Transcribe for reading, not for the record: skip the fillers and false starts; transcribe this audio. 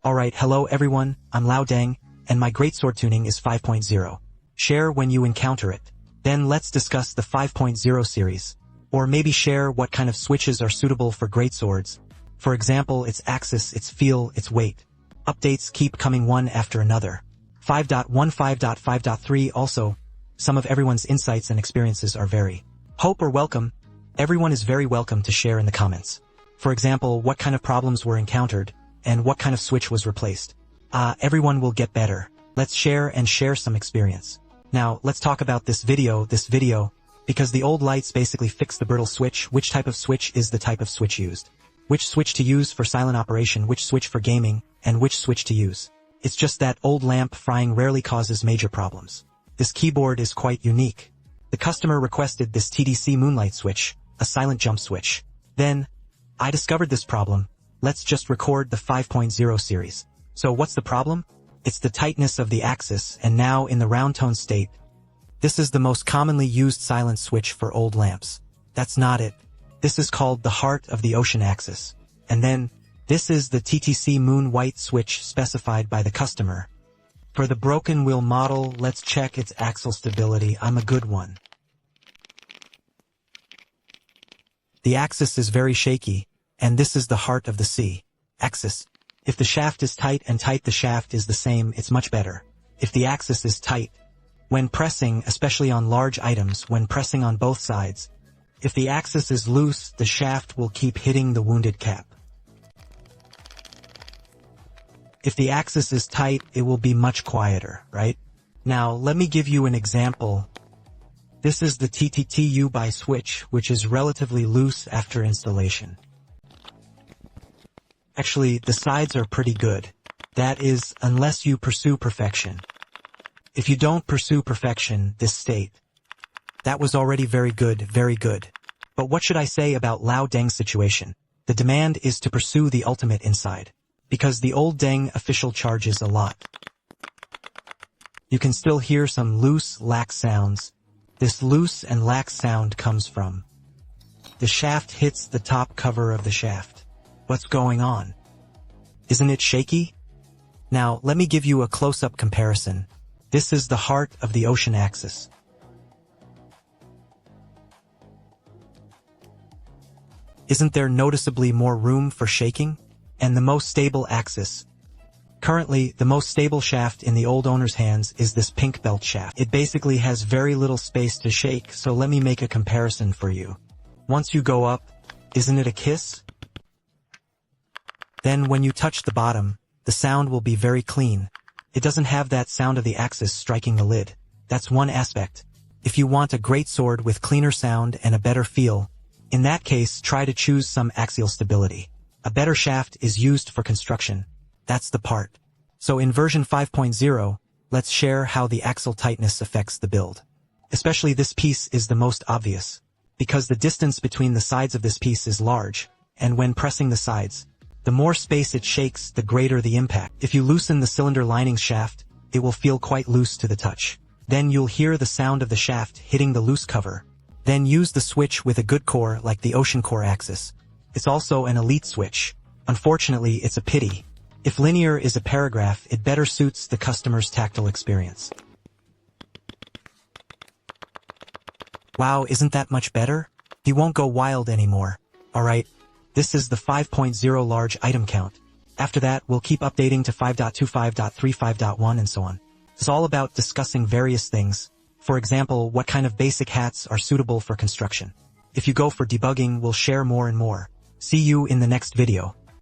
Alright, hello everyone, I'm Lao Deng, and my greatsword tuning is 5.0. Share when you encounter it. Then let's discuss the 5.0 series. Or maybe share what kind of switches are suitable for greatswords. For example, its axis, its feel, its weight. Updates keep coming one after another. 5.1, 5.5.3 also, some of everyone's insights and experiences are very hope or welcome. Everyone is very welcome to share in the comments. For example, what kind of problems were encountered, and what kind of switch was replaced. Everyone will get better. Let's share some experience. Now, let's talk about this video, because the old lights basically fix the brittle switch. Which type of switch is the type of switch used? Which switch to use for silent operation, which switch for gaming, and which switch to use. It's just that old lamp frying rarely causes major problems. This keyboard is quite unique. The customer requested this TDC Moonlight switch, a silent jump switch. Then, I discovered this problem. Let's just record the 5.0 series. So what's the problem? It's the tightness of the axis, and now in the round tone state. This is the most commonly used silent switch for old lamps. That's not it. This is called the heart of the ocean axis. And then, this is the TTC Moon White switch specified by the customer. For the broken wheel model, let's check its axle stability. I'm a good one. The axis is very shaky, and this is the heart of the sea axis. If the shaft is tight and the shaft is the same, it's much better. If the axis is tight, when pressing, especially on large items, when pressing on both sides, if the axis is loose, the shaft will keep hitting the wounded cap. If the axis is tight, it will be much quieter, right? Now, let me give you an example. This is the TTT U-Buy switch, which is relatively loose after installation. Actually, the sides are pretty good. That is, unless you pursue perfection. If you don't pursue perfection, this state. That was already very good, very good. But what should I say about Lao Deng's situation? The demand is to pursue the ultimate inside. Because the old Deng official charges a lot. You can still hear some loose, lax sounds. This loose and lax sound comes from the shaft hits the top cover of the shaft. What's going on? Isn't it shaky? Now, let me give you a close-up comparison. This is the heart of the ocean axis. Isn't there noticeably more room for shaking? And the most stable axis. Currently, the most stable shaft in the old owner's hands is this pink belt shaft. It basically has very little space to shake, so let me make a comparison for you. Once you go up, isn't it a kiss? Then when you touch the bottom, the sound will be very clean. It doesn't have that sound of the axis striking the lid. That's one aspect. If you want a great sword with cleaner sound and a better feel, in that case try to choose some axial stability. A better shaft is used for construction. That's the part. So in version 5.0, let's share how the axle tightness affects the build. Especially this piece is the most obvious, because the distance between the sides of this piece is large, and when pressing the sides, the more space it shakes, the greater the impact. If you loosen the cylinder lining shaft, it will feel quite loose to the touch. Then you'll hear the sound of the shaft hitting the loose cover. Then use the switch with a good core like the ocean core axis. It's also an elite switch. Unfortunately, it's a pity. If linear is a paragraph, it better suits the customer's tactile experience. Wow, isn't that much better? He won't go wild anymore. Alright, this is the 5.0 large item count. After that, we'll keep updating to 5.2, 5.3, 5.1 and so on. It's all about discussing various things. For example, what kind of basic hats are suitable for construction. If you go for debugging, we'll share more and more. See you in the next video.